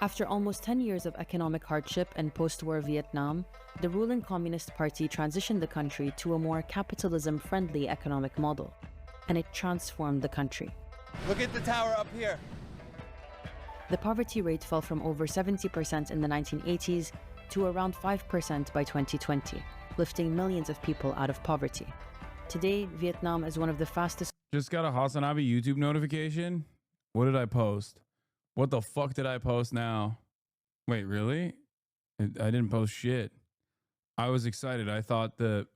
After almost 10 years of economic hardship and post-war Vietnam, the ruling Communist Party transitioned the country to a more capitalism-friendly economic model, and it transformed the country. Look at the tower up here. The poverty rate fell from over 70% in the 1980s to around 5% by 2020, lifting millions of people out of poverty. Today, Vietnam is one of the fastest. Just got a Hasanabi YouTube notification. What did I post? What the fuck did I post now? Wait, really? I didn't post shit. I was excited. I thought the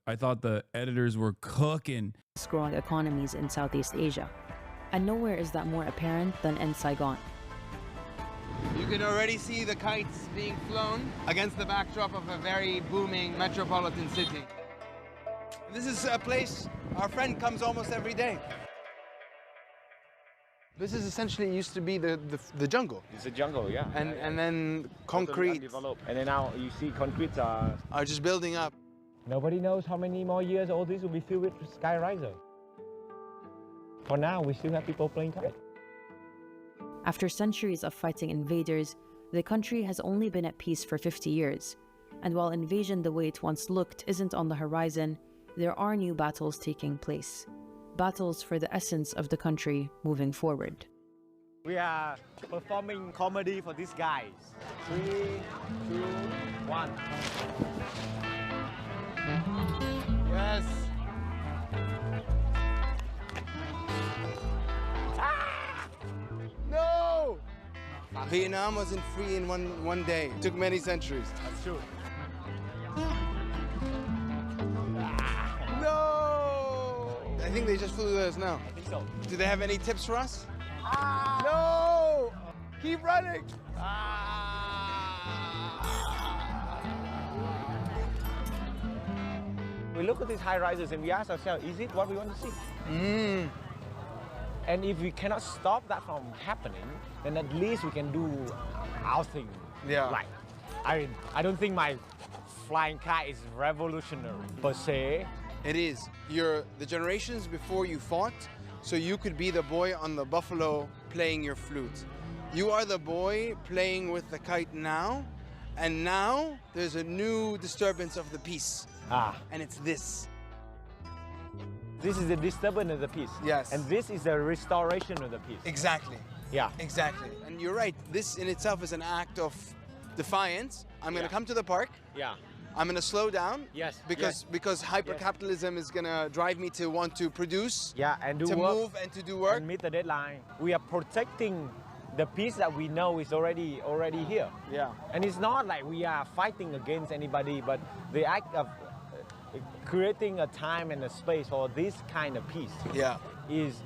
editors were cooking. Growing economies in Southeast Asia. And nowhere is that more apparent than in Saigon. You can already see the kites being flown against the backdrop of a very booming metropolitan city. This is a place our friend comes almost every day. This is essentially used to be the jungle. It's a jungle, yeah. And then concrete. And then now you see concrete are just building up. Nobody knows how many more years all this will be filled with skyriser. For now, we still have people playing kite. After centuries of fighting invaders, the country has only been at peace for 50 years. And while invasion the way it once looked isn't on the horizon, there are new battles taking place. Battles for the essence of the country moving forward. We are performing comedy for these guys. 3, 2, 1. Yes. No! Vietnam wasn't free in one day. It took many centuries. That's true. No! I think they just flew us now. I think so. Do they have any tips for us? No! Keep running! We look at these high rises and we ask ourselves, is it what we want to see? And if we cannot stop that from happening, then at least we can do our thing. Yeah. Like, I don't think my flying kite is revolutionary per se. It is. You're the generations before you fought, so you could be the boy on the buffalo playing your flute. You are the boy playing with the kite now, and now there's a new disturbance of the peace. And it's this. This is the disturbance of the peace. Yes. And this is the restoration of the peace. Exactly. Yeah. Exactly. And you're right. This in itself is an act of defiance. I'm going to come to the park. Yeah. I'm going to slow down. Yes. Because hyper-capitalism is going to drive me to want to produce. Yeah, and do to work. Move and to do work. And meet the deadline. We are protecting the peace that we know is already here. Yeah. And it's not like we are fighting against anybody, but the act of creating a time and a space for this kind of peace is,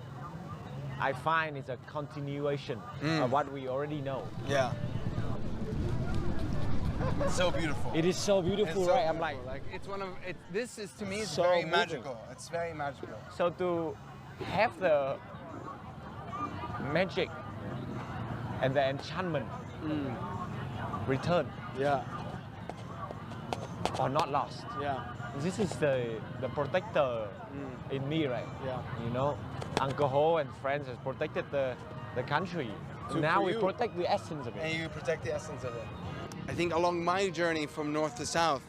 I find, it's a continuation of what we already know. Yeah. It's so beautiful. It is so beautiful, right? I'm like it's one of it. This is to me is so very moving. magical. It's very magical. So to have the magic and the enchantment return, or not lost. Yeah. This is the protector in me, right? Yeah. You know, Uncle Ho and friends has protected the country. So now we protect the essence of it. And you protect the essence of it. I think along my journey from north to south,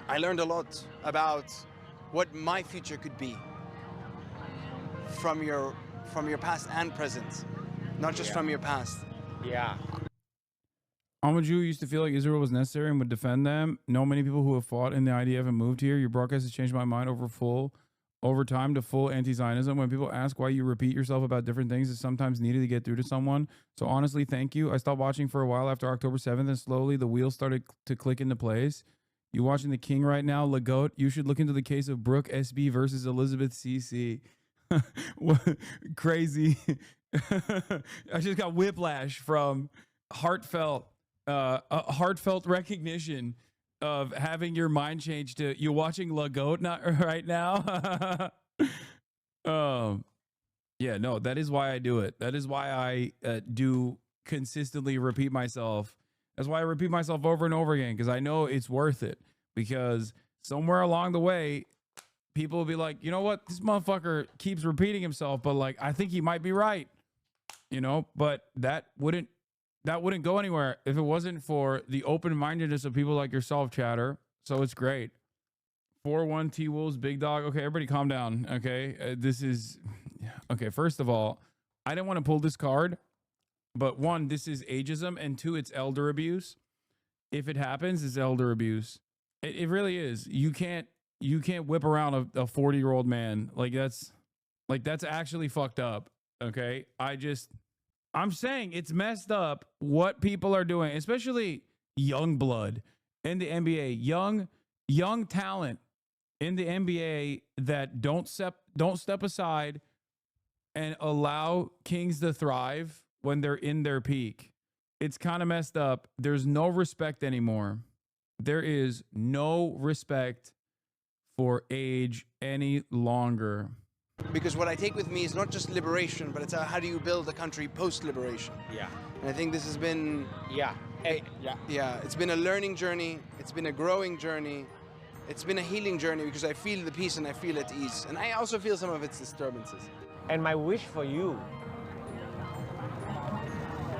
I learned a lot about what my future could be from your past and present, not just from your past. Yeah. I'm a Jew who used to feel like Israel was necessary and would defend them. Know many people who have fought in the IDF and moved here. Your broadcast has changed my mind over time to full anti-Zionism. When people ask why you repeat yourself about different things, it's sometimes needed to get through to someone. So honestly, thank you. I stopped watching for a while after October 7th, and slowly the wheels started to click into place. You watching The King right now, Lagote? You should look into the case of Brooke SB versus Elizabeth CC. Crazy. I just got whiplash from heartfelt recognition of having your mind change to you watching Lagote not right now. Yeah, no, that is why I do it. That is why I do consistently repeat myself. That's why I repeat myself over and over again, because I know it's worth it. Because somewhere along the way, people will be like, you know what, this motherfucker keeps repeating himself, but like I think he might be right. You know, but that wouldn't go anywhere if it wasn't for the open-mindedness of people like yourself, chatter. So it's great. 4-1 T-Wolves, big dog. Okay, everybody calm down. Okay, this is... Okay, first of all, I didn't want to pull this card But one, this is ageism, and two, it's elder abuse. If it happens, it's elder abuse. It really is. You can't whip around a 40-year-old man. That's actually fucked up. Okay. I'm saying it's messed up what people are doing, especially young blood in the NBA, young talent in the NBA that don't step aside and allow kings to thrive when they're in their peak. It's kind of messed up. There's no respect anymore. There is no respect for age any longer. Because what I take with me is not just liberation, but it's how do you build a country post-liberation. Yeah. And I think this has been... Yeah. It's been a learning journey. It's been a growing journey. It's been a healing journey because I feel the peace and I feel at ease. And I also feel some of its disturbances. And my wish for you...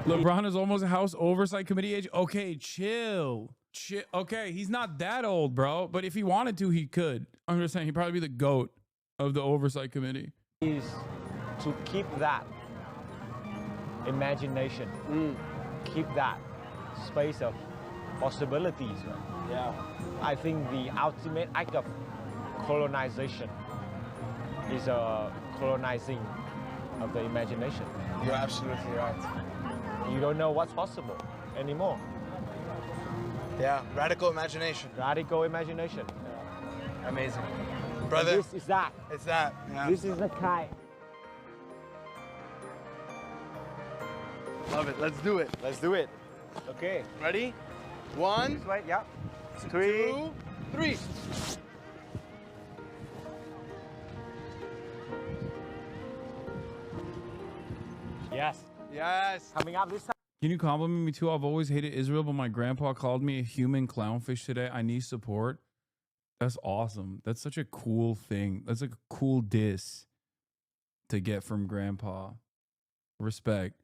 LeBron is almost a House Oversight Committee age. Okay, chill. Okay, he's not that old, bro. But if he wanted to, he could. I'm just saying, he'd probably be the GOAT of the Oversight Committee. Is to keep that imagination. Keep that space of possibilities. Right? Yeah. I think the ultimate act of colonization is a colonizing of the imagination. You're absolutely right. You don't know what's possible anymore. Yeah, radical imagination. Radical imagination. Yeah. Amazing. Brother. And this is that. It's that. Yeah. This is the kite. Love it. Let's do it. Let's do it. Okay. Ready? 1. This way, yeah. 2, 3. Yes. Yes. Coming up this time. Can you compliment me too? I've always hated Israel, but my grandpa called me a human clownfish today. I need support. That's awesome. That's such a cool thing. That's like a cool diss to get from grandpa. Respect.